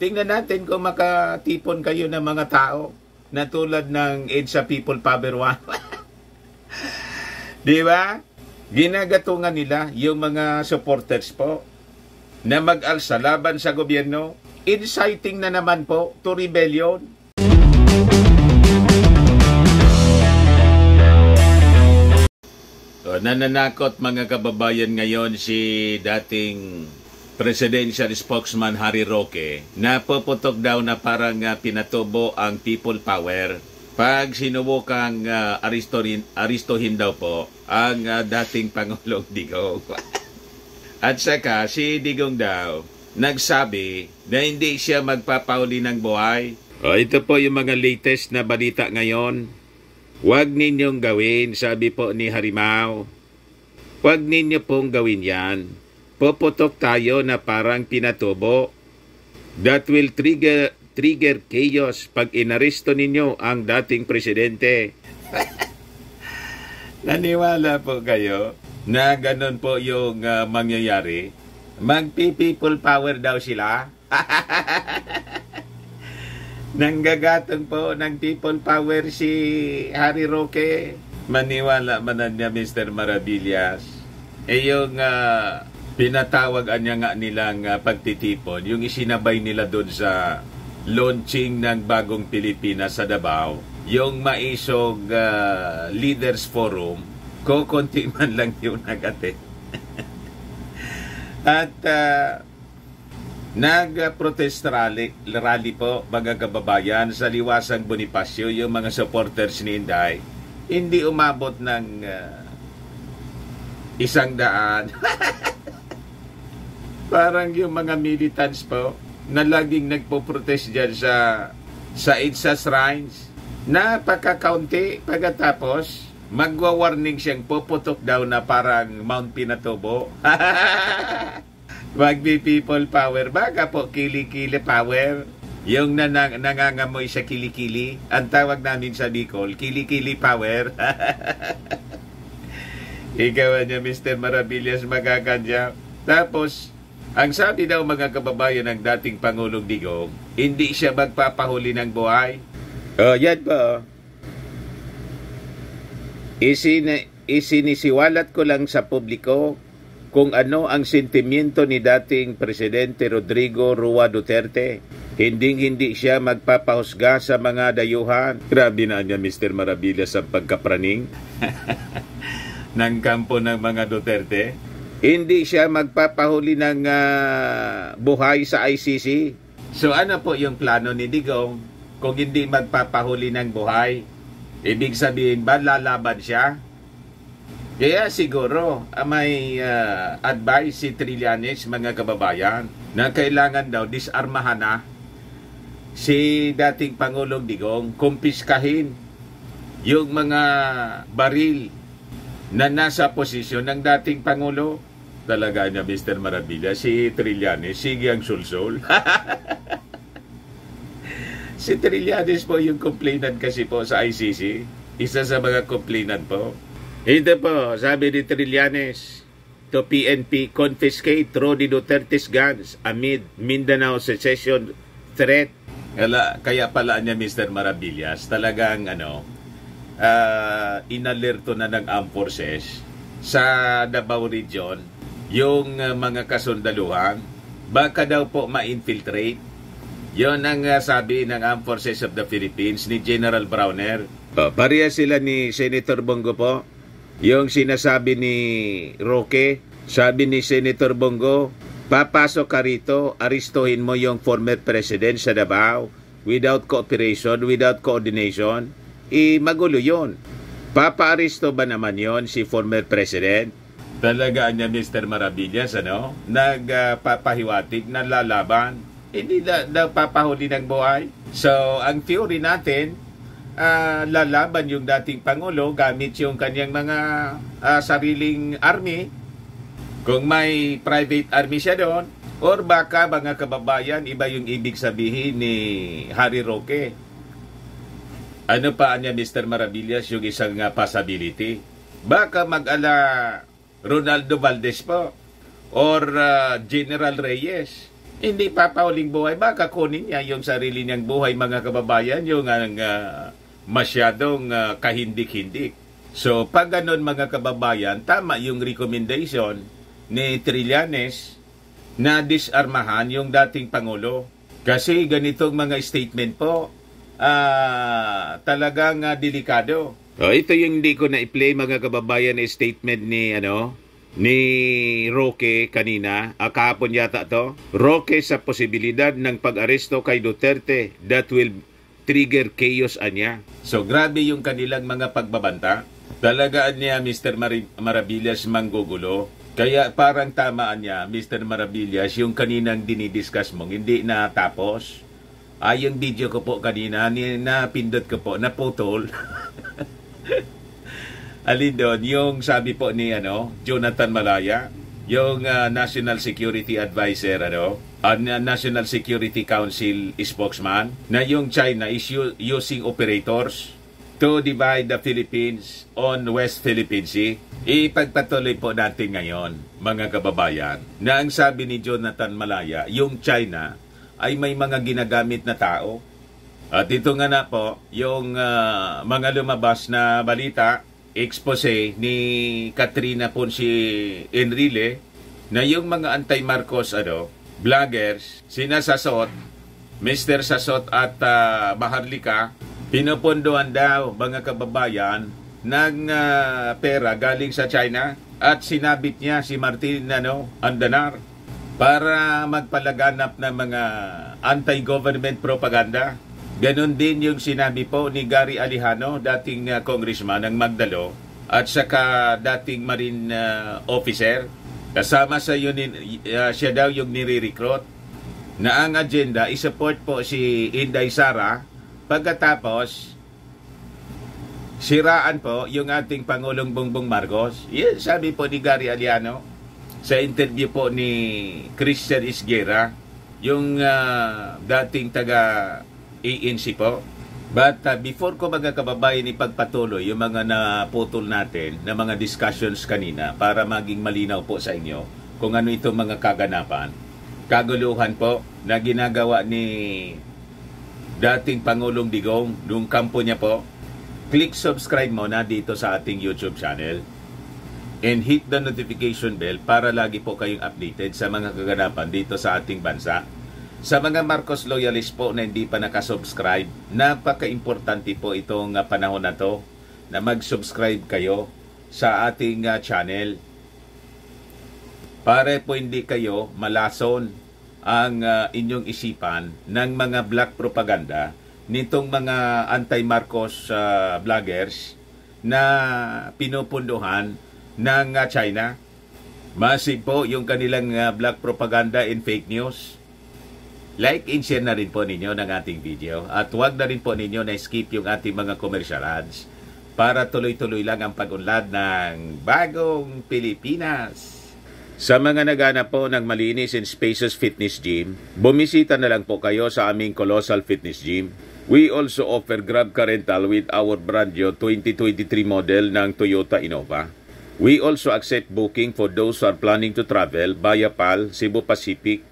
tingnan natin kung makatipon kayo ng mga tao na tulad ng EDSA People Power 1. Di ba? Ginagatungan nila yung mga supporters po na mag-alsa laban sa gobyerno, inciting na naman po to rebellion. Nananakot mga kababayan ngayon si dating presidential spokesman Harry Roque na puputok daw na parang pinatubo ang people power pag sinubukang aristohin daw po ang dating Pangulong Digong. At saka si Digong daw nagsabi na hindi siya magpapauli ng buhay. Ito po yung mga latest na balita ngayon. Huwag ninyong gawin, sabi po ni Harimau. Huwag ninyo pong gawin yan. Puputok tayo na parang pinatubo. That will trigger chaos pag inaresto ninyo ang dating presidente. Naniwala po kayo na ganun po yung mangyayari? Magpi-people power daw sila. Nanggagatong po ng people power si Harry Roque. Maniwala man niya Mr. Maravillas. Yung pinatawag niya nga nilang pagtitipon, yung isinabay nila doon sa launching ng bagong Pilipinas sa Davao, yung maisog Leaders Forum, kukunti man lang yung nag-attend. At nag-protest rally po mga kababayan sa Liwasang Bonifacio, yung mga supporters ni Inday. Hindi umabot ng 100. Parang yung mga militants po na laging nagpo-protest dyan sa EDSA shrines. Napaka-kaunti. Pagkatapos, magwa-warning siyang puputok daw na parang Mount Pinatubo. Magbi-people power. Baka po kili-kili power. Yung nangangamoy sa kilikili. Ang tawag namin sa Bicol, kilikili power. Ikaw niya, Mr. Maravillas, magkakadya. Tapos, ang sabi daw mga kababayan ng dating Pangulong Digong, hindi siya magpapahuli ng buhay. Yan po. Isinisiwalat ko lang sa publiko kung ano ang sentimiento ni dating Presidente Rodrigo Roa Duterte. Hindi siya magpapahusga sa mga dayuhan. Grabe na niya, Mr. Maravillas, ang pagkapraning ng kampo ng mga Duterte. Hindi siya magpapahuli ng buhay sa ICC. So ano po yung plano ni Digong kung hindi magpapahuli ng buhay? Ibig sabihin ba lalaban siya? Kaya siguro may advice si Trillanes, mga kababayan, na kailangan daw disarmahan na si dating Pangulong Digong, kumpiskahin yung mga baril na nasa posisyon ng dating Pangulo. Talaga niya, Mr. Maravilla, si Trillanes, sige ang sulsol. Si Trillanes po yung complainant kasi po sa ICC. Isa sa mga complainant po. Ito po, sabi ni Trillanes, to PNP, confiscate Rodi Duterte's guns amid Mindanao secession threat. Kaya pala niya, Mr. Maravillas, talagang inalerto na ng armed forces sa Davao Region yung mga kasundaluhan, baka daw po ma-infiltrate. Yon ang sabi ng Armed Forces of the Philippines ni General Browner. Pareha sila ni Senator Bongo po. Yung sinasabi ni Roque, sabi ni Senator Bongo, papasok ka rito, aristohin mo yung former president sa Davao without cooperation, without coordination. Magulo yun. Papa-aristo ba naman yon si former president? Talaga niya, Mr. Maravillas, nagpapahiwatig na lalaban. Hindi daw papahuli ng buhay. So, ang theory natin, lalaban yung dating Pangulo gamit yung kanyang mga sariling army. Kung may private army siya doon, or baka mga kababayan, iba yung ibig sabihin ni Harry Roque. Ano pa niya, Mr. Maravillas, yung isang possibility? Baka mag-ala Ronaldo Valdez po or General Reyes. Hindi papahuling buhay. Baka kunin niya yung sarili niyang buhay, mga kababayan, yung masyadong kahindik-hindik. So, pag ganun, mga kababayan, tama yung recommendation ni Trillanes na disarmahan yung dating Pangulo. Kasi ganitong mga statement po, talagang delikado. Ito yung hindi ko na-play, mga kababayan, na statement ni Roque kanina, kahapon yata to. Roque sa posibilidad ng pag-aresto kay Duterte that will trigger chaos anya. So grabe yung kanilang mga pagbabanta. Talagaan niya Mr. Maravillas manggugulo. Kaya parang tamaan niya Mr. Maravillas yung kaninang dinidiscuss mong hindi na tapos. Yung video ko po kanina, napindot ko po, naputol. Alin doon, yung sabi po ni Jonathan Malaya, yung National Security Advisor, National Security Council spokesman, na yung China is using operators to divide the Philippines on West Philippine Sea. Ipagpatuloy po natin ngayon, mga kababayan, na ang sabi ni Jonathan Malaya, yung China ay may mga ginagamit na tao. At ito nga na po, yung mga lumabas na balita, expose ni Katrina Ponce Enrile, na yung mga anti-Marcos vloggers, sina Sasot, Mr. Sasot at Maharlika, pinupunduhan daw, mga kababayan, ng pera galing sa China at sinabit niya si Martin Andanar para magpalaganap ng mga anti-government propaganda. Ganon din yung sinabi po ni Gary Alejano, dating congressman ng Magdalo, at saka dating marine officer. Kasama sa yun, siya daw yung nire-recruit, na ang agenda isupport po si Inday Sara, pagkatapos siraan po yung ating Pangulong Bongbong Marcos. Yan, sabi po ni Gary Alejano sa interview po ni Christian Isguera, yung dating taga ANC po. But before ko, mga kababayan, ipagpatuloy yung mga naputol natin na mga discussions kanina para maging malinaw po sa inyo kung ano itong mga kaganapan, kaguluhan po na ginagawa ni dating Pangulong Digong nung kampo niya po. Click subscribe muna dito sa ating YouTube channel and hit the notification bell para lagi po kayong updated sa mga kaganapan dito sa ating bansa. Sa mga Marcos loyalist po na hindi pa nakasubscribe, napaka-importante po itong panahon na to na mag-subscribe kayo sa ating channel para po hindi kayo malason ang inyong isipan ng mga black propaganda nitong mga anti-Marcos vloggers na pinupunduhan ng China. Massive po yung kanilang black propaganda and fake news. Like and share na rin po ninyo ng ating video. At huwag na rin po ninyo na skip yung ating mga commercial ads para tuloy-tuloy lang ang pag-unlad ng bagong Pilipinas. Sa mga naghanap po ng malinis and spacious fitness gym, bumisita na lang po kayo sa aming Colossal Fitness Gym. We also offer Grab Car Rental with our brand new 2023 model ng Toyota Innova. We also accept booking for those who are planning to travel via PAL, Cebu Pacific,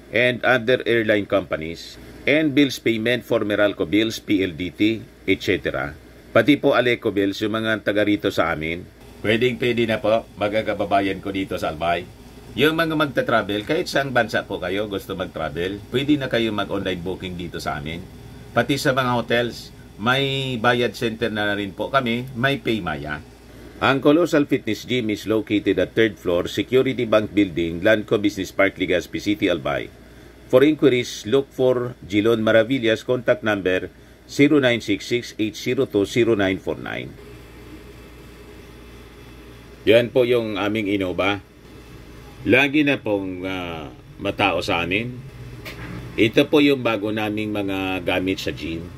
and other airline companies, and bills payment for Meralco Bills, PLDT, etc. Pati po Aleco Bills, yung mga taga rito sa amin. Pwede na po, mga kababayan ko dito sa Albay. Yung mga magta-travel, kahit saang bansa po kayo gusto mag-travel, pwede na kayo mag-online booking dito sa amin. Pati sa mga hotels, may bayad center na rin po kami, may Paymaya. Ang Colossal Fitness Gym is located at 3rd floor, Security Bank Building, Landco Business Park, Legazpi City, Albay. For inquiries, look for Gilon Maravillas, contact number 0966-802-0949. Yan po yung aming Innova. Lagi na pong matao sa amin. Ito po yung bago naming mga gamit sa gym.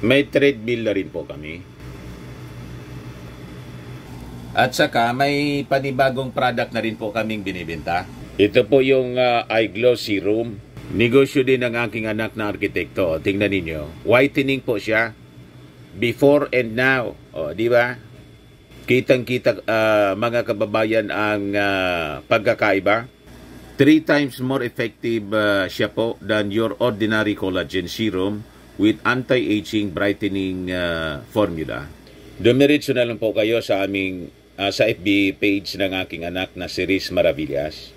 May treadmill na rin po kami. At saka may panibagong product na rin po kaming binibenta. Ito po yung iGlow Serum. Negosyo din ng aking anak na arkitekto. Tingnan ninyo. Whitening po siya. Before and now. O, di ba? Kitang-kita mga kababayan ang pagkakaiba. 3 times more effective siya po than your ordinary collagen serum with anti-aging brightening formula. Dumiretso na lang po kayo sa aming sa FB page ng aking anak na si Riz Maravillas.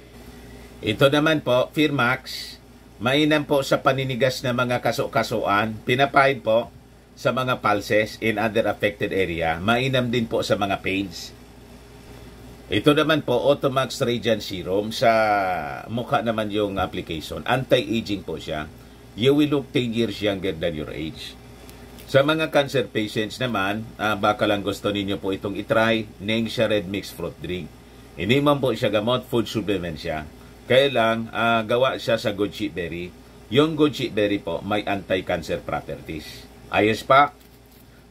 Ito naman po, Firmax, mainam po sa paninigas na mga kaso-kasuan, pinapahid po sa mga pulses in other affected area, mainam din po sa mga pains. Ito naman po, Automax Radiant Serum, sa mukha naman yung application. Anti-aging po siya. You will look 10 years younger than your age. Sa mga cancer patients naman, baka lang gusto ninyo po itong itry, Nengxia Red Mixed Fruit Drink. Hindi man po siya gamot, food supplement siya. Kaya lang, gawa siya sa goji berry. Yung goji berry po, may anti-cancer properties. Ayos pa.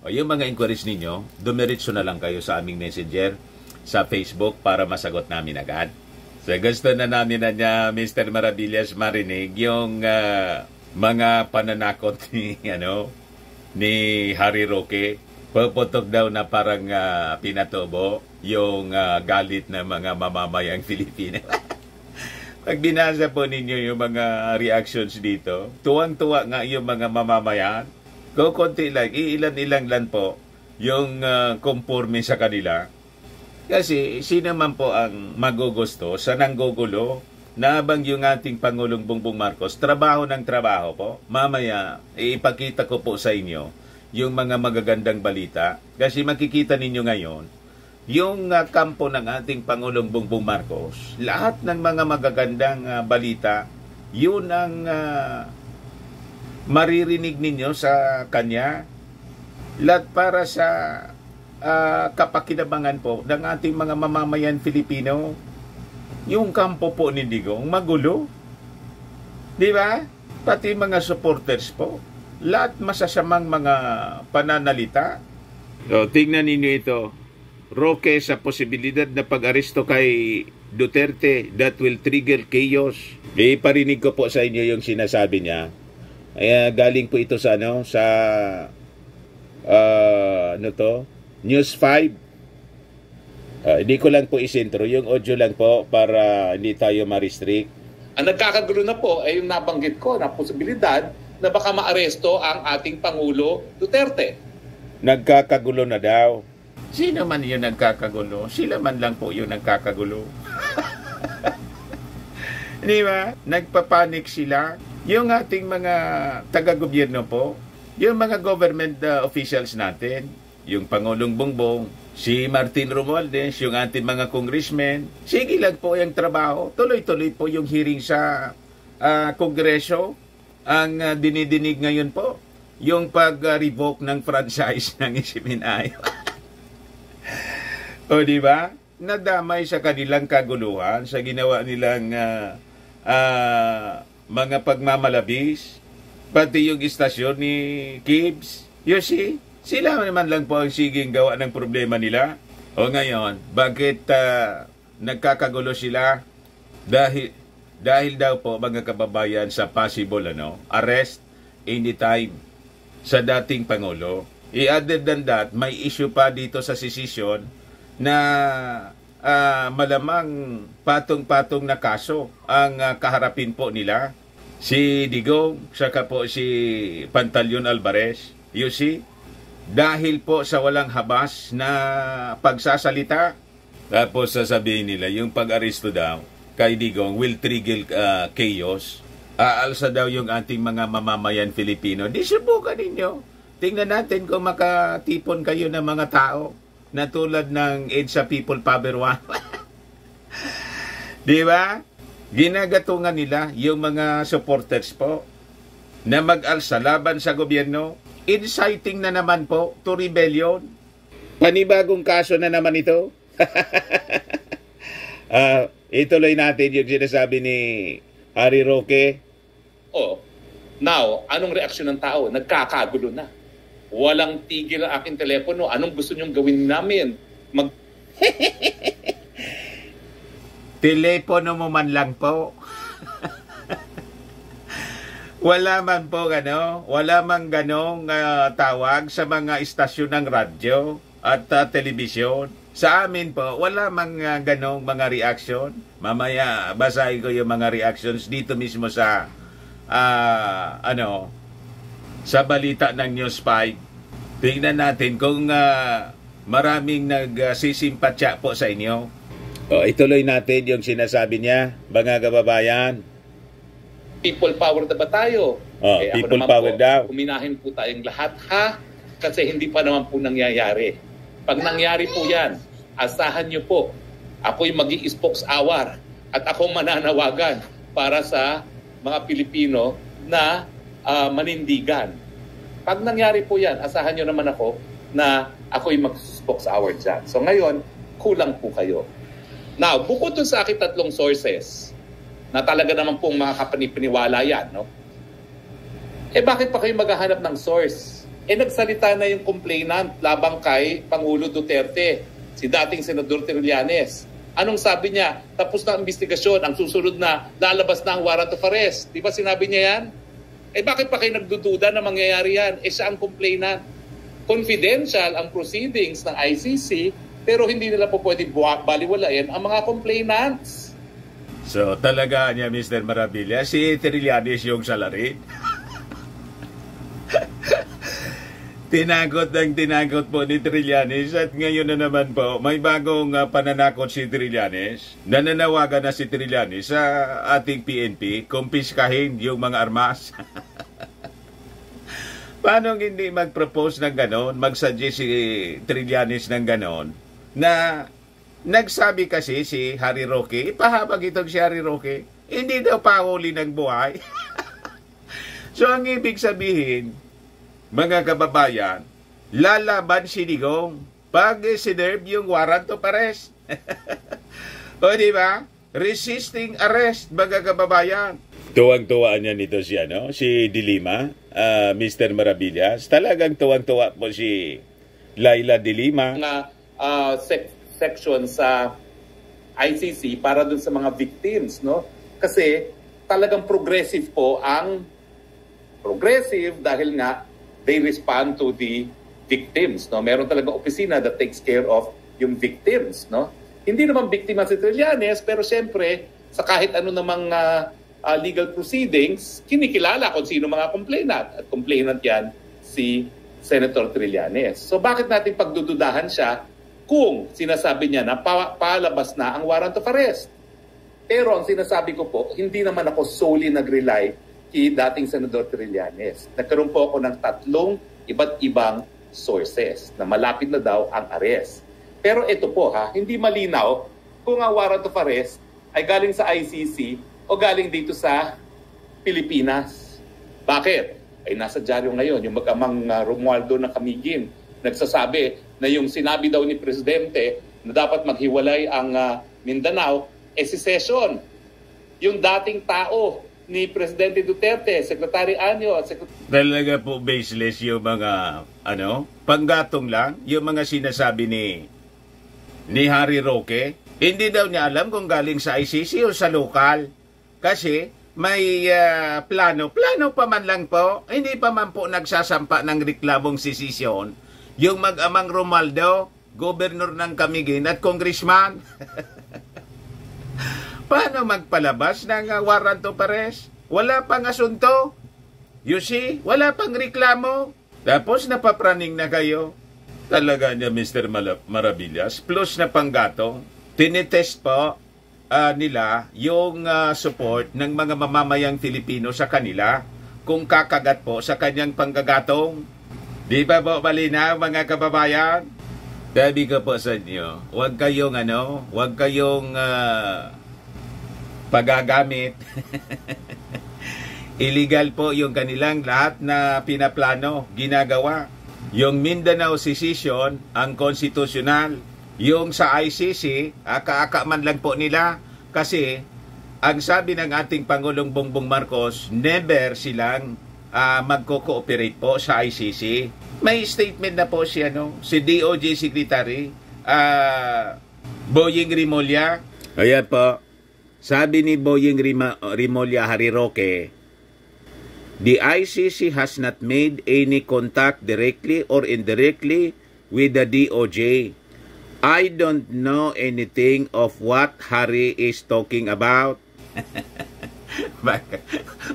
O yung mga inquiries ninyo, dumiretso na lang kayo sa aming messenger sa Facebook para masagot namin agad. So gusto na namin na niya, Mr. Maravillas, marinig yung mga pananakot ni Harry Roque. Puputok daw na parang pinatubo yung galit ng mga mamamayang Filipino. Pag binasa po ninyo yung mga reactions dito, tuwang-tuwa nga yung mga mamamayan. Kukunti lang, iilan-ilan lang po yung conforme sa kanila. Kasi sino man po ang magugusto sa nanggugulo na habang yung ating Pangulong Bongbong Marcos, trabaho ng trabaho po. Mamaya, ipakita ko po sa inyo yung mga magagandang balita. Kasi makikita ninyo ngayon, yung kampo ng ating Pangulong Bongbong Marcos, lahat ng mga magagandang balita, yun ang maririnig ninyo sa kanya. Lahat para sa kapakinabangan po ng ating mga mamamayan Filipino. Yung kampo po ni Digong, magulo. Di ba? Pati mga supporters po. Lahat masasamang mga pananalita. So, tingnan ninyo ito. Roque sa posibilidad na pag-aresto kay Duterte that will trigger chaos. Iparinig ko po sa inyo yung sinasabi niya. Galing po ito sa News 5. Hindi ko lang po isintro, yung audio lang po para hindi tayo ma-restrict. Ang nagkakagulo na po ay yung nabanggit ko na posibilidad na baka maaresto ang ating Pangulo Duterte. Nagkakagulo na daw. Sino man yung nagkakagulo? Sila man lang po yung nagkakagulo. Di ba? Nagpapanik sila. Yung ating mga taga-gobyerno po, yung mga government officials natin, yung Pangulong Bongbong, si Martin Romualdez, yung ating mga congressmen, sige lang po yung trabaho. Tuloy-tuloy po yung hearing sa Kongreso. Ang dinidinig ngayon po, yung pag-revoke ng franchise ng Isiminayo. O di ba? Nadamay sa kanilang kaguluhan, sa ginawa nilang mga pagmamalabis, pati yung istasyon ni Gibbs. You see? Sila naman lang po ang siging gawa ng problema nila. O ngayon, bakit nagkakagulo sila? Dahil daw po mga kababayan sa possible arrest anytime sa dating Pangulo. Other than that, may issue pa dito sa secession na malamang patong-patong na kaso ang kaharapin po nila. Si Digong, saka po si Pantaleon Alvarez. You see? Dahil po sa walang habas na pagsasalita. Tapos sasabihin nila, yung pag-aresto daw kay Digong will trigger chaos. Aalsa daw yung ating mga mamamayan Filipino. Di subukan ninyo. Tingnan natin kung makatipon kayo ng mga tao na tulad ng EDSA People Power 1. Di ba? Ginagatungan nila yung mga supporters po na mag-alsa laban sa gobyerno. Inciting na naman po to rebellion. Panibagong kaso na naman ito. Ituloy natin yung sinasabi ni Harry Roque. Now, anong reaksyon ng tao? Nagkakagulo na. Walang tigil ang aking telepono. Anong gusto nyong gawin namin? Telepono mo man lang po. Wala man po wala man ganong tawag sa mga istasyon ng radyo at telebisyon. Sa amin po, wala mga ganong mga reaction. Mamaya, basahin ko yung mga reactions dito mismo sa, sa balita ng News 5. Tingnan natin kung maraming nagsisimpatya po sa inyo. Ituloy natin yung sinasabi niya, mga kababayan. People power na ba tayo? People power daw. Uminahin po tayong lahat, ha? Kasi hindi pa naman po nangyayari. Pag nangyari po yan, asahan nyo po, ako'y mag-i-spokes-hour at ako mananawagan para sa mga Pilipino na manindigan. Pag nangyari po yan, asahan nyo naman ako na ako'y mag-spokes-hour dyan. So ngayon, kulang po kayo. Now, bukod dun sa aking 3 sources, na talaga naman pong mga kapanipiniwala yan, no? Bakit pa kayo maghahanap ng source? Nagsalita na yung complainant labang kay Pangulo Duterte, si dating Senador Trillanes. Anong sabi niya? Tapos na ang investigasyon, ang susunod na lalabas na ang warrant of arrest. Di ba sinabi niya yan? Bakit pa kayo nagdududa na mangyayari yan? Siya ang complainant. Confidential ang proceedings ng ICC, pero hindi nila po pwede baliwalain ang mga complainants. So talaga niya, Mr. Marabilla, si Trillanes yung salarin. Tinagot po ni Trillanes at ngayon na naman po may bagong pananakot si Trillanes. Nananawagan na si Trillanes sa ating PNP kumpiskahin yung mga armas. Paano hindi mag-propose ng ganon, mag-suggest si Trillanes ng ganon, na nagsabi kasi si Harry Roque, ipahabag itong si Harry Roque, hindi daw pahuli ng buhay. So ang ibig sabihin, mga kababayan, lalaban si Digong pag sinerve yung warrant of arrest. O diba? Resisting arrest, mga kababayan. Tuwang-tuwa niya nito si Dilima, Mr. Maravillas. Talagang tuwang-tuwa po si Laila Dilima. Section sa ICC para dun sa mga victims, no? Kasi talagang progressive po ang dahil nga they respond to the victims, no? Meron talagang opisina that takes care of yung victims, no? Hindi naman biktima si Trillanes, pero siyempre sa kahit ano namang legal proceedings, kinikilala kung sino mga complainant. At complainant yan si Senator Trillanes. So bakit natin pagdududahan siya kung sinasabi niya na palabas na ang warrant of arrest? Pero ang sinasabi ko po, hindi naman ako solely nag-rely kay dating Senador Trillanes. Nagkaroon po ako ng 3 iba't ibang sources na malapit na daw ang arrest. Pero ito po hindi malinaw kung ang warrant of arrest ay galing sa ICC o galing dito sa Pilipinas. Bakit? Ay nasa dyaryo ngayon yung mag-amang Romualdo na Camiguin nagsasabi na yung sinabi daw ni Presidente na dapat maghiwalay ang Mindanao, secession. Yung dating tao ni Presidente Duterte, Secretary Anyo at Talaga po baseless yung mga panggatong lang, yung mga sinasabi ni Harry Roque. Hindi daw niya alam kung galing sa ICC o sa lokal. Kasi may plano pa man lang po, hindi pa man po nagsasampa ng reklamong sesisyon yung mag-amang Romualdo, gobernador ng Camiguin at congressman. Paano magpalabas ng warrant of arrest? Wala pang asunto. You see? Wala pang reklamo. Tapos napapraning na kayo. Talaga niya, Mr. Maravillas. Plus na panggatong. Tinitest po nila yung support ng mga mamamayang Filipino sa kanila kung kakagat po sa kanyang panggagatong. Di ba po malinaw, mga kababayan? Sabi ko po sa inyo, huwag kayong pagagamit. Illegal po yung kanilang lahat na pinaplano, ginagawa. Yung Mindanao Secession, ang konstitusyonal. Yung sa ICC, aka-aka man lang po nila. Kasi, ang sabi ng ating Pangulong Bongbong Marcos, never silang magko-cooperate po sa ICC. May statement na po si DOJ Secretary, Boying Rimulya. Ayan po. Sabi ni Boying Rimulya Harry Roque, the ICC has not made any contact directly or indirectly with the DOJ. I don't know anything of what Harry is talking about.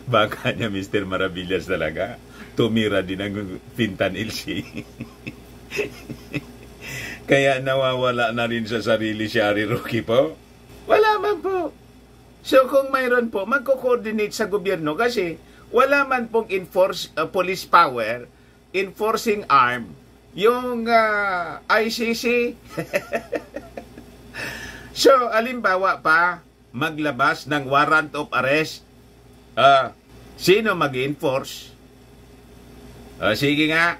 baka niya Mr. Maravillas talaga. Tumira din ang fentanyl siya. Kaya nawawala na rin sa sarili si Harry Roque po. Wala man po. So kung mayroon po, magko-coordinate sa gobyerno kasi wala man pong police power, enforcing arm, yung ICC. So, alimbawa pa, maglabas ng warrant of arrest. Sino mag-enforce? Sige nga,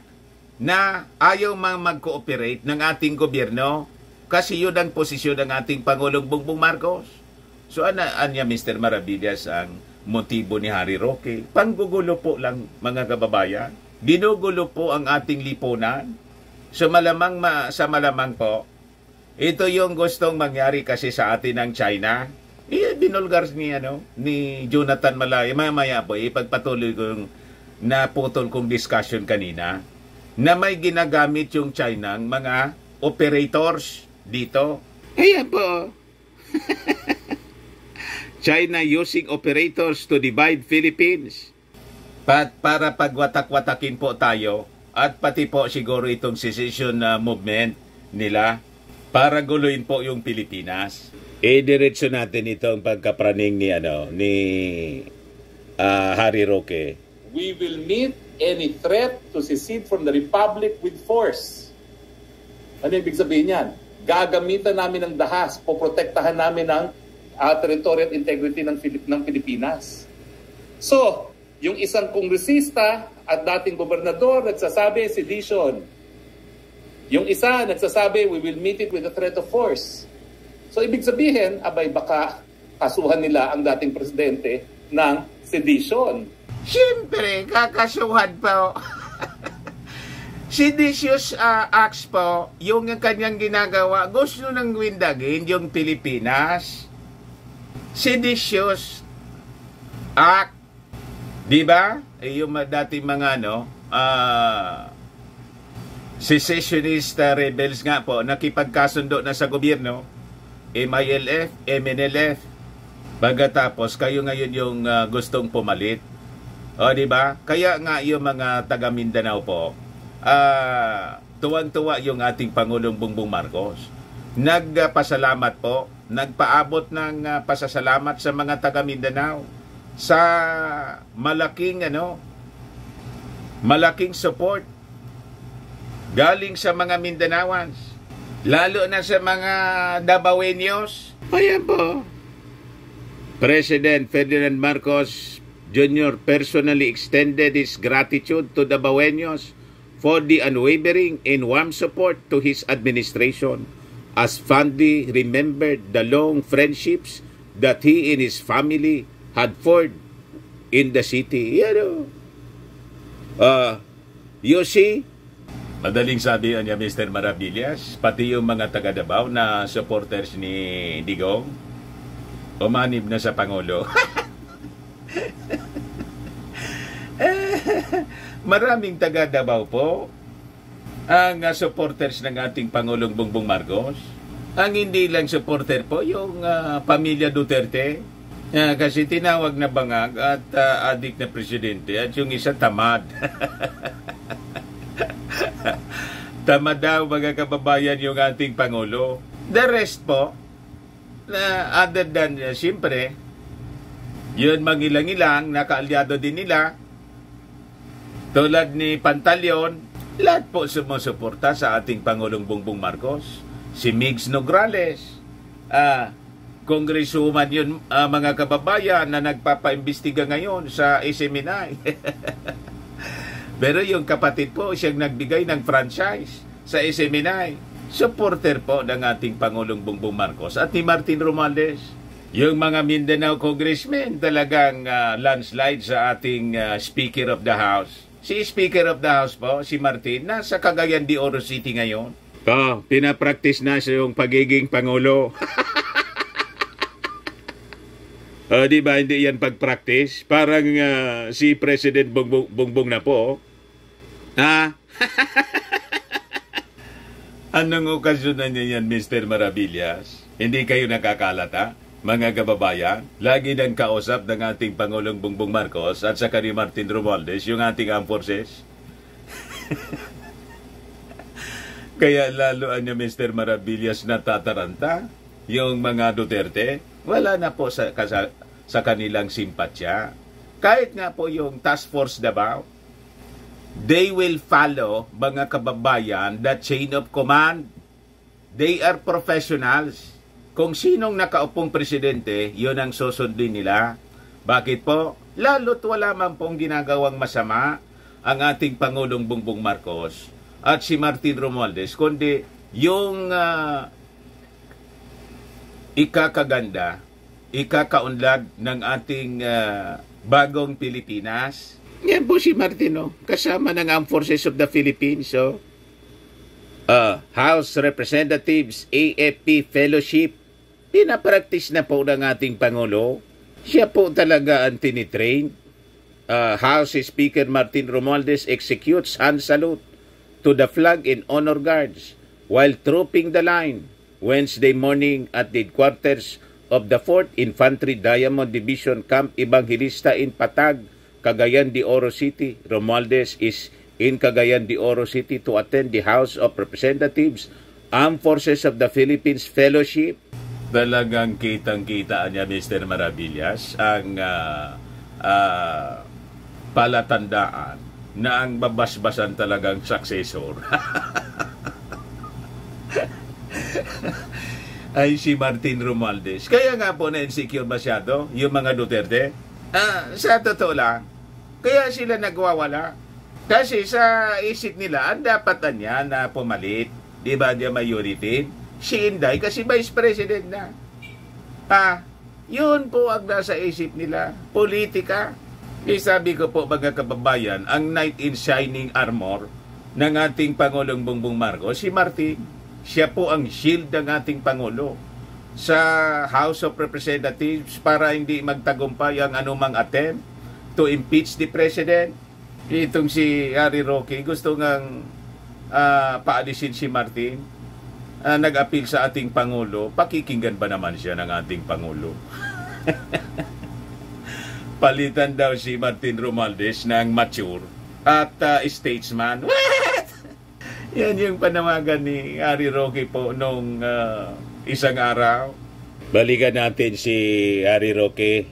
na ayaw mag-cooperate ng ating gobyerno kasi yun ang posisyon ng ating Pangulong Bongbong Marcos. So, anya Mr. Maravillas ang motibo ni Harry Roque? Panggugulo po lang, mga kababayan. Ginugulo po ang ating lipunan. So malamang sa malamang po, ito yung gustong mangyari kasi sa atin ng China. Binulgar ni Jonathan Malaya. Maya po, ipagpatuloy ko yung naputol kong discussion kanina na may ginagamit yung China ng mga operators dito. Ayan po. China using operators to divide Philippines. Para pagwatak-watakin po tayo at pati po siguro itong secession movement nila para guluhin po yung Pilipinas. Diretso natin itong pagkapraning ni Harry Roque. We will meet any threat to secede from the Republic with force. Ano ibig sabihin yan? Gagamitan namin ng dahas, poprotektahan namin ang territorial integrity ng Pilipinas. So, yung isang kongresista at dating gobernador nagsasabi, sedition. Yung isa nagsasabi, we will meet it with a threat of force. So, ibig sabihin, baka kasuhan nila ang dating presidente ng sedition. Siyempre, kakasuhan po. Seditious acts po, yung kanyang ginagawa, gusto nang windagin yung Pilipinas. Seditious act. Diba? Yung dating mga secessionist rebels nga po, nakipagkasundo na sa gobyerno, MILF, MNLF, pagkatapos kayo ngayon yung gustong pumalit. Diba? Kaya nga yung mga taga Mindanao po, tuwang-tuwa yung ating Pangulong Bongbong Marcos. Nagpasalamat po, nagpaabot ng pasasalamat sa mga taga Mindanao sa malaking support galing sa mga Mindanaoans, lalo na sa mga Dabaweños. Ayan po. President Ferdinand Marcos Jr. personally extended his gratitude to Dabaweños for the unwavering and warm support to his administration, as fondly remembered the long friendships that he and his family had forged in the city. You see, madaling sabihan niya Mr. Maravillas, pati yung mga taga Davao na supporters ni Digong, umanib na sa Pangulo. Maraming taga Davao po ang supporters ng ating Pangulong Bongbong Marcos. Ang hindi lang supporter po, yung pamilya Duterte. Kasi tinawag na bangag at adik na presidente at yung isa tamad. Tamad daw mga kababayan yung ating Pangulo. The rest po, other than siyempre, yun mangilang-ilang, nakaalyado din nila, tulad ni Pantaleon, lahat po sumusuporta sa ating Pangulong Bongbong Marcos. Si Migs Nograles, congresswoman yun, mga kababayan na nagpapaimbestiga ngayon sa SMNI. Pero yung kapatid po, siyang nagbigay ng franchise sa SMNI. Supporter po ng ating Pangulong Bongbong Marcos at ni Martin Romualdez. Yung mga Mindanao congressmen talagang landslide sa ating Speaker of the House. Si Speaker of the House po, si Martin, nasa Cagayan de Oro City ngayon. Pinapractice na siya yung pagiging Pangulo. Di ba hindi yan pag-practice? Parang si President Bongbong na po. Anong okasyon na niya yan, Mr. Maravillas? Hindi kayo nakakalata? Mga kababayan, lagi nang kausap ng ating Pangulong Bongbong Marcos at saka ni Martin Romualdez, yung ating armed forces. Kaya lalo niya, Mr. Maravillas, natataranta yung mga Duterte. Wala na po sa kanilang simpatsya. Kahit nga po yung task force Davao, they will follow, mga kababayan, the chain of command. They are professionals. Kung sinong nakaupong presidente, yun ang susundin nila. Bakit po? Lalo't wala man pong ginagawang masama ang ating Pangulong Bongbong Marcos at si Martin Romualdez, kundi yung ikakaganda, ikakaunlad ng ating bagong Pilipinas. Yan po si Martin, kasama ng Armed Forces of the Philippines. House Representatives AFP Fellowship, pinapractice na po ng ating Pangulo. Siya po talaga ang tinitrain. House Speaker Martin Romualdez executes hand salute to the flag and honor guards while trooping the line Wednesday morning at the headquarters of the 4th Infantry Diamond Division Camp Evangelista in Patag, Cagayan de Oro City. Romualdez is in Cagayan de Oro City to attend the House of Representatives Armed Forces of the Philippines Fellowship. Talagang kitang-kita niya, Mr. Maravillas, ang palatandaan na ang babasbasan talagang successor ay si Martin Romualdez. Kaya nga po na-insecure masyado yung mga Duterte. Sa totoo lang, kaya sila nagwawala. Kasi sa isip nila, ang dapatan niya na pumalit. Di ba niya majority? Si Inday kasi Vice President na. Yun po ang nasa isip nila. Politika. Sabi ko po, mga kababayan, ang knight in shining armor ng ating Pangulong Bongbong Marcos, si Martin. Siya po ang shield ng ating Pangulo sa House of Representatives para hindi magtagumpay ang anumang attempt to impeach the President. Itong si Harry Roque, gusto ngang paalisin si Martin. Nag-appeal sa ating Pangulo. Pakikinggan ba naman siya ng ating Pangulo? Palitan daw si Martin Romualdez ng mature at statesman. What? Yan yung panawagan ni Harry Roque po nung isang araw. Balikan natin si Harry Roque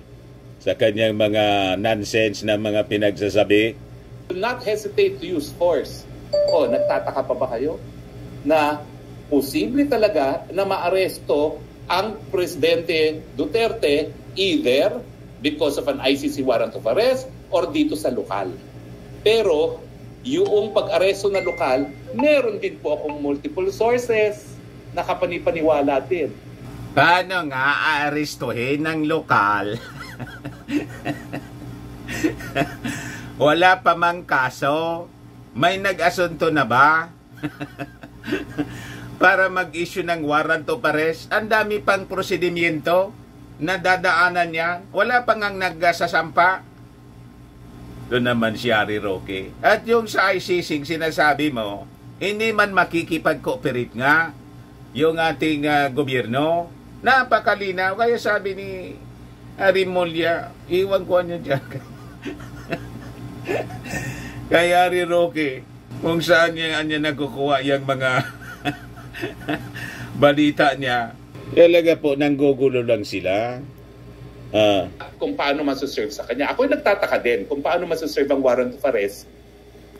sa kanyang mga nonsense na mga pinagsasabi. Do not hesitate to use force. Nagtataka pa ba kayo na posible talaga na maaresto ang Presidente Duterte either because of an ICC warrant of arrest or dito sa lokal. Pero yung pag-aresto na lokal, meron din po akong multiple sources na kapanipaniwala din. Paano nga aarestuhin ng lokal? Wala pa mang kaso. May nag-asunto na ba? Para mag-issue ng warrant of arrest, ang dami pang prosedimento na dadaanan niya. Wala pang ang nagsasampa. Doon naman si Harry Roque. At yung sa ICC sinasabi mo, hindi man makikipag-cooperate nga yung ating gobyerno. Napakalinaw. Kaya sabi ni Harry Mulya, iwan ko niya dyan. Kaya Harry Roque, kung saan niya nagkukuha yung mga balita niya, talaga po nanggugulo lang sila. Kung paano masaserve sa kanya. Ako'y nagtataka din kung paano masaserve ang warrant of arrest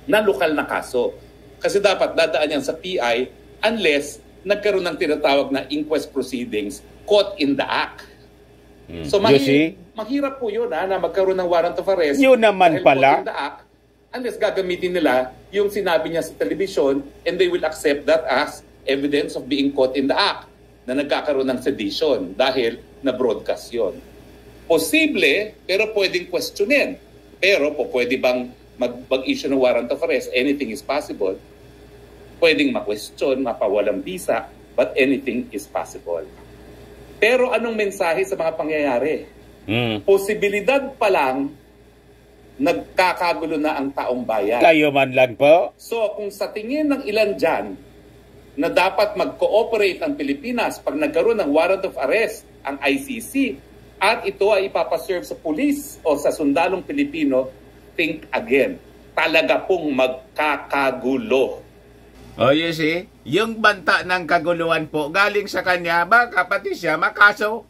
na lokal na kaso. Kasi dapat dadaan yan sa PI unless nagkaroon ng tinatawag na inquest proceedings caught in the act. So mahirap po yun na magkaroon ng warrant of arrest. Yun naman pala. Caught in the act, unless gagamitin nila yung sinabi niya sa television and they will accept that as evidence of being caught in the act na nagkakaroon ng sedition dahil na-broadcast yun. Posible, pero pwedeng questionin. Pero pwede bang mag-issue ng warrant of arrest? Anything is possible. Pwedeng ma-question, mapawalang visa, but anything is possible. Pero anong mensahe sa mga pangyayari? Posibilidad pa lang, nagkakagulo na ang taong bayan. Kayo man lang po. So kung sa tingin ng ilan dyan, na dapat mag-cooperate ang Pilipinas pag nagkaroon ng warrant of arrest ang ICC at ito ay ipapaserve sa pulis o sa sundalong Pilipino, think again. Talaga pong magkakagulo. Oh, you see? Yung banta ng kaguluhan po, galing sa kanya, baka pati siya makaso.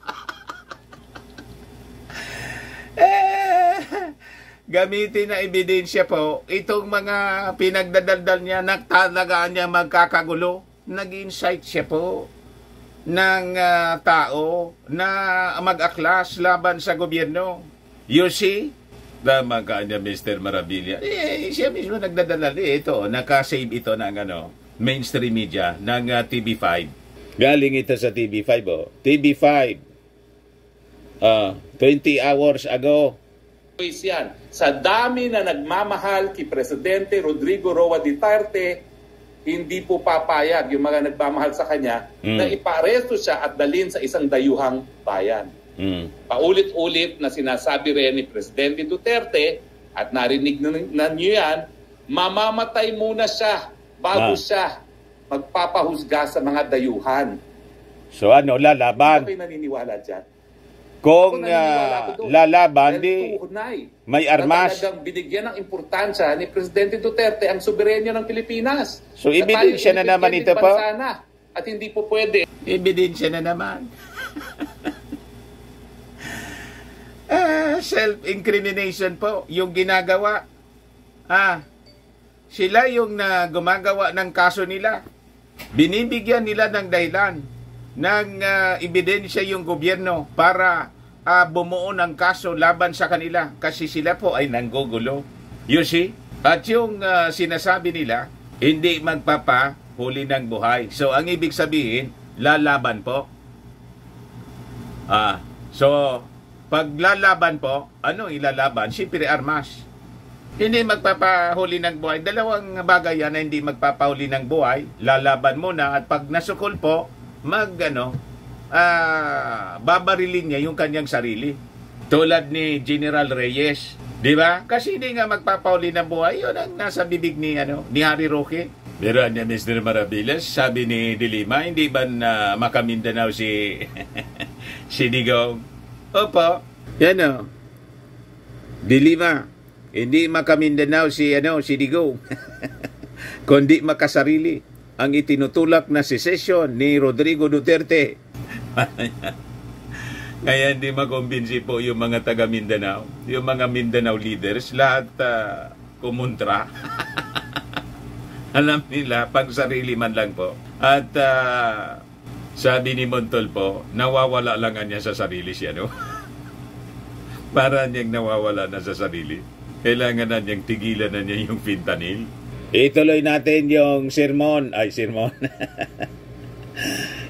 Gamitin na ebidensya po, itong mga pinagdadaldal niya, nagtalagaan niya magkakagulo. Nag-incite siya po ng tao na mag-aklas laban sa gobyerno. You see? Tama ka niya, Mr. Marabilia. Siya mismo nagdadala. Ito, nakasave ito ng mainstream media ng TV5. Galing ito sa TV5. Oh. TV5. 20 hours ago. Yan. Sa dami na nagmamahal kay Presidente Rodrigo Roa Duterte, hindi po papayag yung mga nagmamahal sa kanya na iparesto siya at dalhin sa isang dayuhang bayan. Paulit-ulit na sinasabi rin ni Presidente Duterte at narinig na niyo yan, mamamatay muna siya bago siya magpapahusga sa mga dayuhan. So lalaban? Hindi kayo naniniwala dyan? Kung lalaban, di may armas. Talagang binigyan ng importansya ni Presidente Duterte ang soberenya ng Pilipinas. So, ebidensya na naman ito po? At hindi po pwede. Ebidensya na naman. Self-incrimination po, yung ginagawa. Sila yung gumagawa ng kaso nila. Binibigyan nila ng dahilan ng ebidensya yung gobyerno para bumuo ng kaso laban sa kanila kasi sila po ay nanggugulo. You see? At yung sinasabi nila, hindi magpapahuli ng buhay. So, ang ibig sabihin, lalaban po. So, pag lalaban po, ano ilalaban? Siyempre, armas. Hindi magpapahuli ng buhay. Dalawang bagay yan na hindi magpapahuli ng buhay. Lalaban muna at pag nasukol po, babarilin niya yung kanyang sarili. Tulad ni General Reyes, di ba? Kasi hindi nga magpapahuli ng buhay, yun ang nasa bibig ni Harry Roque. Pero niya, Mr. Marabiles, sabi ni Dilima, hindi ba na makamindanao si si Digong? Opo. Yan Dilima, hindi makamindanao si Digong. Kundi makasarili ang itinutulak na secession ni Rodrigo Duterte. Kaya hindi makumbinsi po yung mga taga Mindanao, yung mga Mindanao leaders, lahat kumontra. Alam nila, pag sarili man lang po. At sabi ni Montol po, nawawala lang niya sa sarili siya, no? Para niyang nawawala na sa sarili. Kailangan na niyang tigilan na niya yung fentanyl. Ituloy natin yung sermon.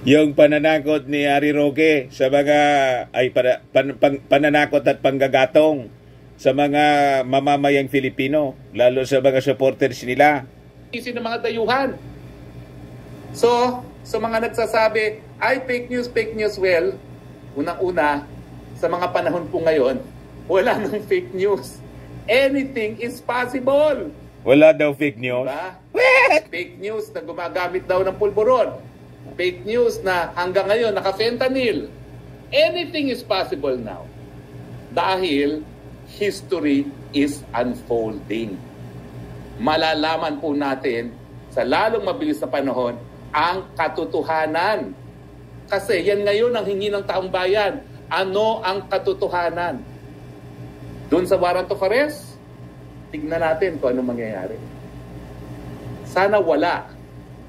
Yung pananakot ni Harry Roque sa mga pananakot at panggagatong sa mga mamamayang Filipino, lalo sa mga supporters nila. Isin ng mga dayuhan. So, sa mga nagsasabi, ay fake news, well, unang-una, sa mga panahon po ngayon, wala nang fake news. Anything is possible. Wala daw fake news. Diba? Fake news na gumagamit daw ng pulburon. Fake news na hanggang ngayon naka-fentanyl. Anything is possible now. Dahil history is unfolding. Malalaman po natin sa lalong mabilis na panahon ang katotohanan. Kasi yan ngayon ang hingi ng taong bayan. Ano ang katotohanan? Doon sa warrant of arrest, tignan natin kung ano mangyayari. Sana wala.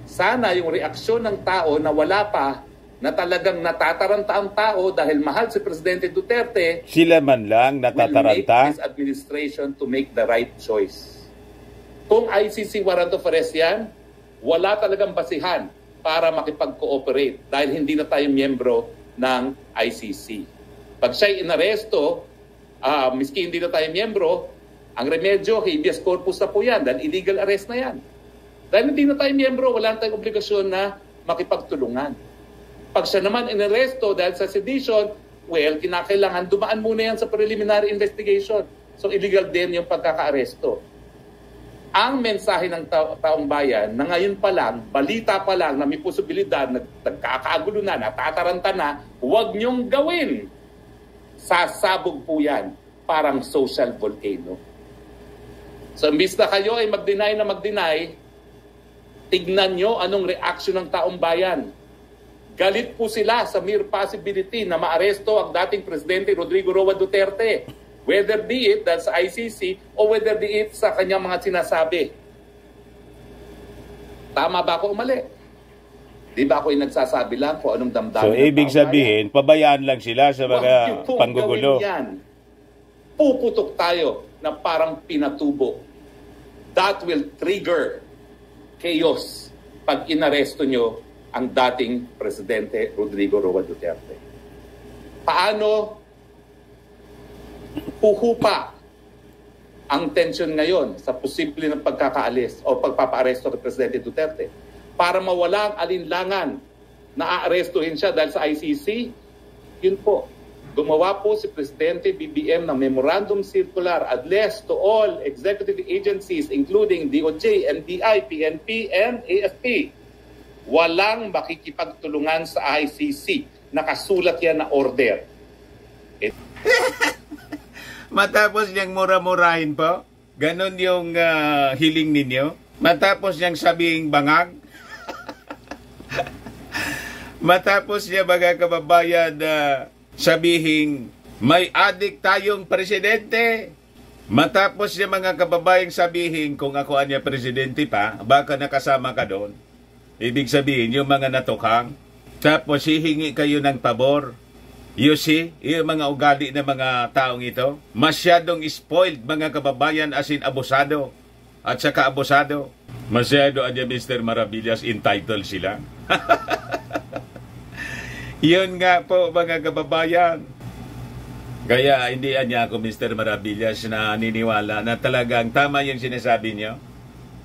Sana yung reaksyon ng tao na wala pa, na talagang natataranta ang tao dahil mahal si Presidente Duterte, sila man lang natataranta, will make this administration to make the right choice. Kung ICC warrant of arrest yan, wala talagang basihan para makipag-cooperate dahil hindi na tayo miyembro ng ICC. Pag siya'y inaresto, miski hindi na tayo miyembro, ang remedyo, habeas corpus na po yan dahil illegal arrest na yan. Dahil hindi na tayo miyembro, wala na tayong obligasyon na makipagtulungan. Pag siya naman inaresto dahil sa sedition, well, kinakailangan dumaan muna yan sa preliminary investigation. So illegal din yung pagkaka-aresto. ang mensahe ng taong bayan na ngayon pa lang, balita pa lang na may posibilidad, nagkakagulo na, natataranta na, huwag niyong gawin. Sasabog po yan, parang social volcano. So, imbis na kayo ay mag-deny na mag-deny, tignan nyo anong reaction ng taong bayan. Galit po sila sa mere possibility na maaresto ang dating Presidente Rodrigo Roa Duterte. Whether be it dahil sa ICC o whether be it sa kanyang mga sinasabi. Tama ba ako o mali? Di ba ako yung nagsasabi lang kung anong damdamin? So, ibig sabihin, pabayaan lang sila sa mga panggugulo. Puputok tayo na parang pinatubo. That will trigger chaos pag inaresto nyo ang dating Presidente Rodrigo Roa Duterte. Paano puhupa ang tensyon ngayon sa posible ng pagkakaalis o pagpapaaresto kay Presidente Duterte para mawala ang alinlangan na aarestuhin siya dahil sa ICC? Yun po, gumawa po si Presidente BBM ng Memorandum Circular addressed to all executive agencies including DOJ, NBI, PNP, and AFP. Walang makikipagtulungan sa ICC. Nakasulat yan na order. Matapos niyang mura-murahin po, ganon yung hiling ninyo. Matapos niyang sabihing bangag. Matapos niya mga kababayan sabihing may adik tayong presidente. Matapos niya mga kababayan sabihin kung ako anya presidente pa, baka nakasama ka doon. Ibig sabihin yung mga natukhang. Tapos hihingi kayo ng pabor. You see, yung mga ugali ng mga taong ito, masyadong spoiled mga kababayan as in abusado. At saka abusado. Masyado adya Mr. Maravillas entitled sila. Yun nga po mga kababayan. Kaya hindi niya ako Mr. Maravillas na niniwala na talagang tama yung sinasabi niyo.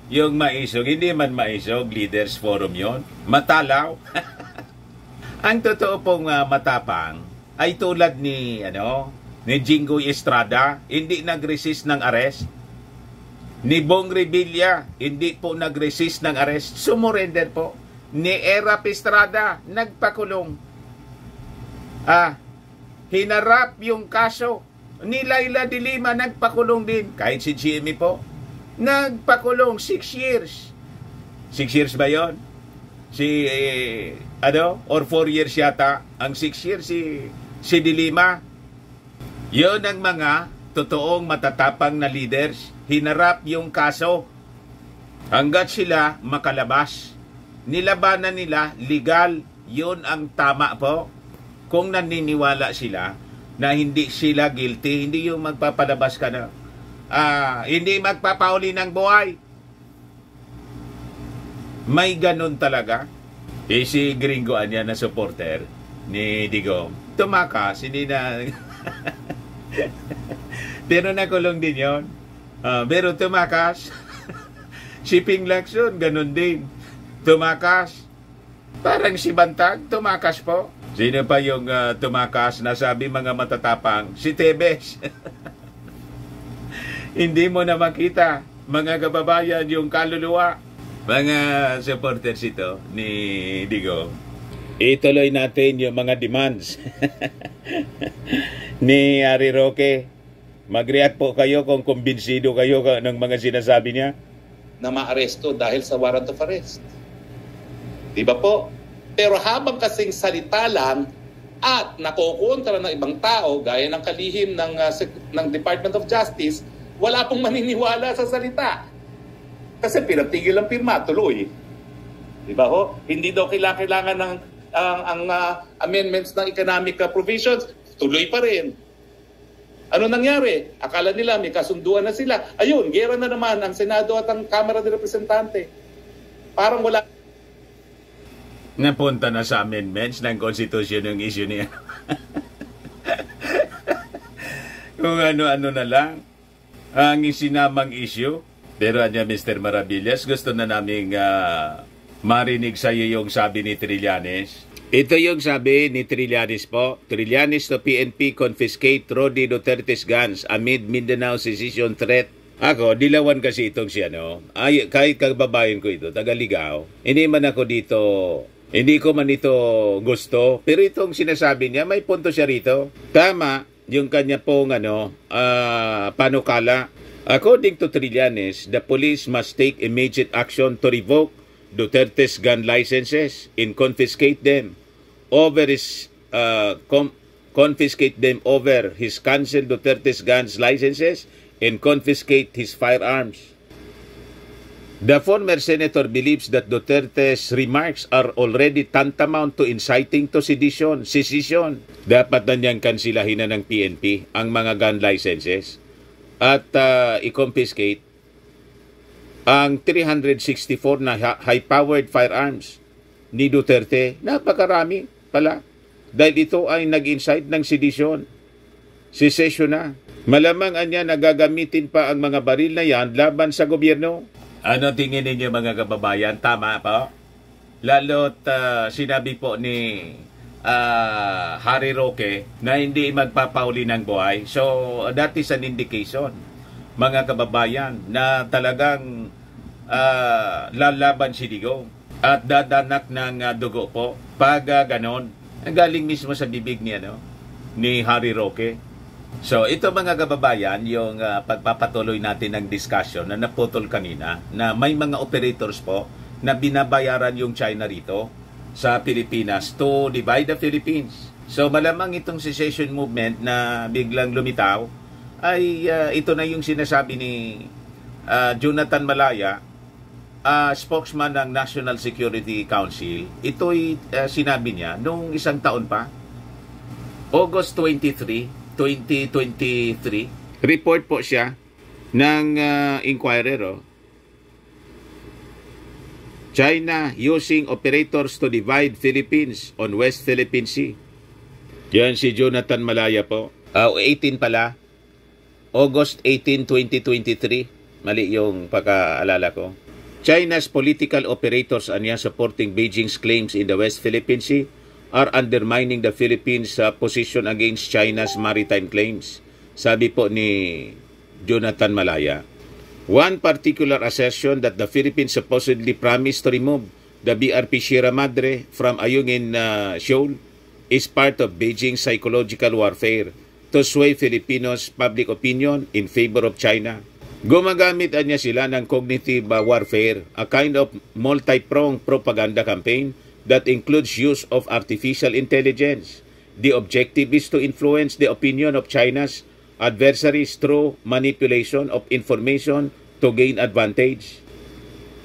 Yung maisog, hindi man maisog, Leaders Forum yon. Matalaw. Ang totoo pong matapang ay tulad ni Jinggoy Estrada, hindi nag-resist ng arrest. Ni Bong Revilla, hindi po nag-resist ng arrest. Sumurrender po. Ni Erap Estrada, nagpakulong. Hinarap yung kaso. Ni Laila de Lima, nagpakulong din. Kahit si Jimmy po, nagpakulong 6 years. 6 years ba yon? Or 4 years yata. Ang 6 years si de Lima. Yun ang mga totoong matatapang na leaders. Hinarap yung kaso. Hanggat sila makalabas. Nilabanan nila, legal. Yun ang tama po. Kung naniniwala sila na hindi sila guilty, hindi yung magpapalabas ka na. Hindi magpapauli ng buhay. May ganun talaga. Si Gringo anya na supporter ni Digong. Tumakas, hindi na... Pero nakulong din yun. Pero tumakas. Shipping Lacson, ganun din. Tumakas. Parang si Bantag, tumakas po. Sino pa yung tumakas na sabi mga matatapang? Si Tebes. Hindi mo na makita, mga kababayan, yung kaluluwa. Mga supporters ito ni Digong. Ituloy natin yung mga demands ni Harry Roque. Mag-react po kayo kung kumbinsido kayo ng mga sinasabi niya. Na maaresto dahil sa warrant of arrest. Di ba po? Pero habang kasing salita lang at nakukontra ng ibang tao, gaya ng kalihim ng Department of Justice, wala pong maniniwala sa salita. Kasi pinatigil ang pirma, tuloy. Di ba ho? Hindi daw kailangan ng amendments ng economic provisions, tuloy pa rin. Ano nangyari? Akala nila may kasunduan na sila. Ayun, gera na naman ang Senado at ang Kamara de Representante. Parang wala. Napunta na sa amendments ng Constitution yung issue niya. Kung ano-ano na lang ang isinamang issue. Pero anya Mr. Maravillas, gusto na naming marinig sa iyo yung sabi ni Trillanes. Ito yung sabi ni Trillanes po. Trillanes to PNP confiscate Rody Duterte's guns amid Mindanao secession threat Ako, dilawan kasi itong si ano. Ay, kahit kababayan ko ito, taga-Ligao. Hindi ko man ito gusto. Pero itong sinasabi niya, may punto siya rito. Tama yung kanya pong panukala. According to Trillanes, the police must take immediate action to revoke Duterte's gun licenses and confiscate them over his cancel Duterte's guns licenses and confiscate his firearms. The former senator believes that Duterte's remarks are already tantamount to inciting to secession. Dapat na niyang kansilahin na ng PNP ang mga gun licenses at i-confiscate ang 364 na high-powered firearms ni Duterte. Napakarami pala. Dahil ito ay nag-incite ng secession na. Malamang anya nagagamitin pa ang mga baril na yan laban sa gobyerno. Ano tingin ninyo mga kababayan? Tama po? Lalo't sinabi po ni Harry Roque na hindi magpapauli ng buhay. So that is an indication, mga kababayan, na talagang lalaban si Digong at dadanak ng dugo po. Pag ganon, galing mismo sa bibig ni Harry Roque. So ito mga kababayan, yung pagpapatuloy natin ng discussion na naputol kanina, na may mga operators po na binabayaran yung China rito sa Pilipinas to divide the Philippines. So malamang itong secession movement na biglang lumitaw ay ito na yung sinasabi ni Jonathan Malaya, spokesman ng National Security Council. Ito'y sinabi niya noong isang taon pa, August 23, 2023. Report po siya ng Inquirer. China using operators to divide Philippines on West Philippine Sea. Yan si Jonathan Malaya po. 18 pala. August 18, 2023. Mali yung pagkaalala ko. China's political operators anya supporting Beijing's claims in the West Philippine Sea are undermining the Philippines' position against China's maritime claims. Sabi po ni Jonathan Malaya. One particular assertion that the Philippines supposedly promised to remove the BRP Sierra Madre from Ayungin Shoal is part of Beijing's psychological warfare to sway Filipinos' public opinion in favor of China. Gumagamit niya sila ng cognitive warfare, a kind of multi-pronged propaganda campaign that includes use of artificial intelligence. The objective is to influence the opinion of China's adversaries through manipulation of information to gain advantage.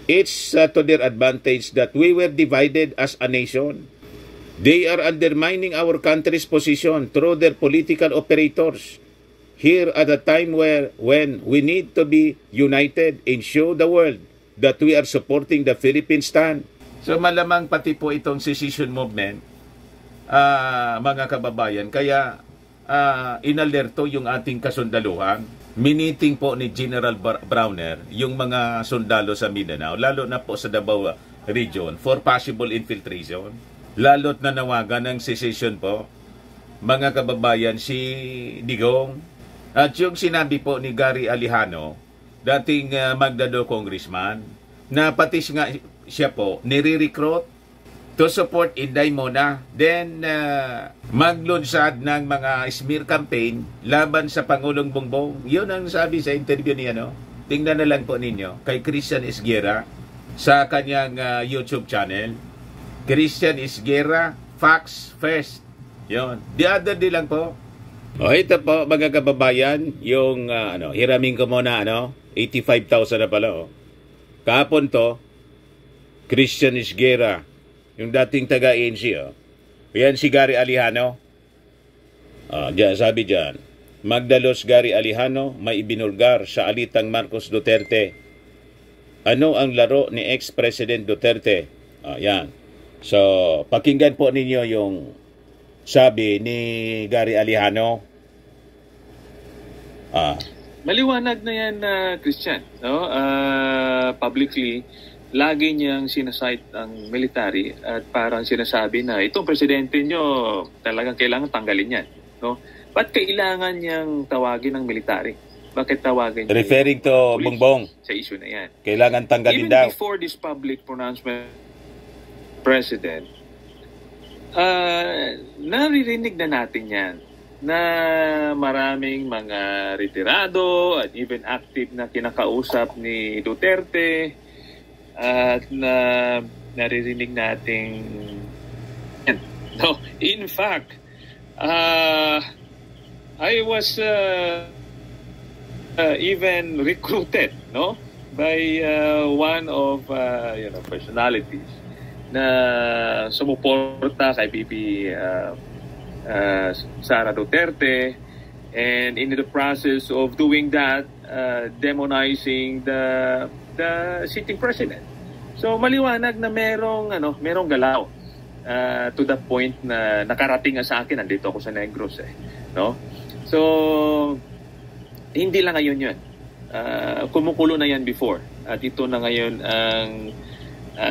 It's to their advantage that we were divided as a nation. They are undermining our country's position through their political operators. Here at a time when we need to be united and show the world that we are supporting the Philippine stand. So malamang pati po itong secession movement, mga kababayan, kaya inalerto yung ating kasundaluhan. Miniting po ni General Browner yung mga sundalo sa Mindanao, lalo na po sa Davao region, for possible infiltration. Lalo't nanawagan ng secession po, mga kababayan, si Digong. At yung sinabi po ni Gary Alejano, dating Magdalo congressman, na pati nga siya po nire-recruit to support Inday Mona. Then, maglunsad ng mga smear campaign laban sa Pangulong Bongbong. Yun ang sabi sa interview niya, no? Tingnan na lang po ninyo kay Christian Esguerra sa kanyang YouTube channel. Christian Esguerra, Facts First. Yun. The other day lang po. O, ito po, mga kababayan, yung, hiramin ko muna, 85,000 na pala, Kahapon to, Christian Esguerra, yung dating taga-ANC, Yan si Gary Alejano. Diyan, sabi diyan, Magdalos Gary Alejano may ibinulgar sa alitang Marcos Duterte. Ano ang laro ni ex-President Duterte? Yan. So, pakinggan po ninyo yung sabi ni Gary Alejano. Maliwanag na yan, Christian. No? Publicly, lagi niyang sinasite ang military at parang sinasabi na itong presidente nyo talagang kailangan tanggalin yan. No? Ba't kailangan niyang tawagin ng military? bakit tawagan niya Referring yung to police Bongbong. sa issue na yan. Kailangan tanggalin Even daw. before this public pronouncement, President, naririnig na natin yan na maraming mga retirado at even active na kinakausap ni Duterte at na naririnig nating no, in fact I was even recruited by one of personalities na sumuporta kay BP Sara Duterte, and in the process of doing that, demonizing the sitting president. So maliwanag na merong galaw to the point na nakarating sa akin, nandito ako sa Negros no? So hindi lang ngayon 'yun. Kumukulo na yan before. At ito na ngayon ang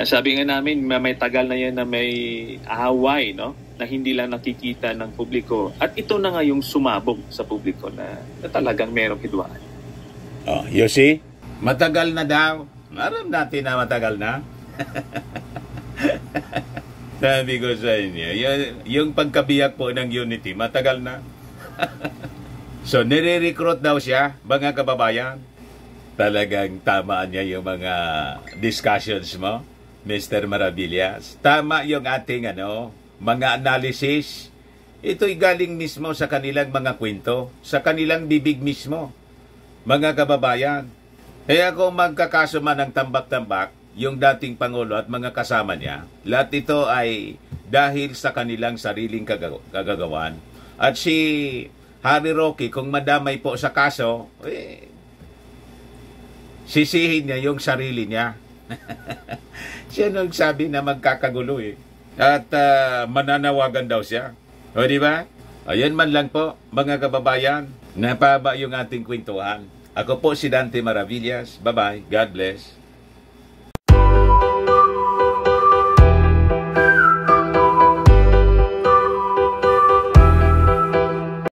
sabi nga namin, may tagal na yan na may away, no? Na hindi lang nakikita ng publiko. At ito na nga yung sumabog sa publiko na talagang merong hidwaan. Oh, you see? Matagal na daw. Aram natin na matagal na. Sabi ko sa inyo, yung pagkabiyak po ng unity, matagal na. So, nire-recruit daw siya, mga kababayan. Talagang tamaan niya yung mga discussions mo, Mr. Maravillas. Tama yung ating mga analysis. Ito'y galing mismo sa kanilang mga kwento, sa kanilang bibig mismo, mga kababayan. Kaya kung magkakaso man ng tambak-tambak, yung dating Pangulo at mga kasama niya, lahat ito ay dahil sa kanilang sariling kagagawan. At si Harry Roque, kung madamay po sa kaso, sisihin niya yung sarili niya. Siya nagsabi na magkakagulo At mananawagan daw siya. O di ba? Ayan man lang po, mga kababayan. Napaba yung ating kwentuhan. Ako po si Dante Maravillas. Bye-bye. God bless.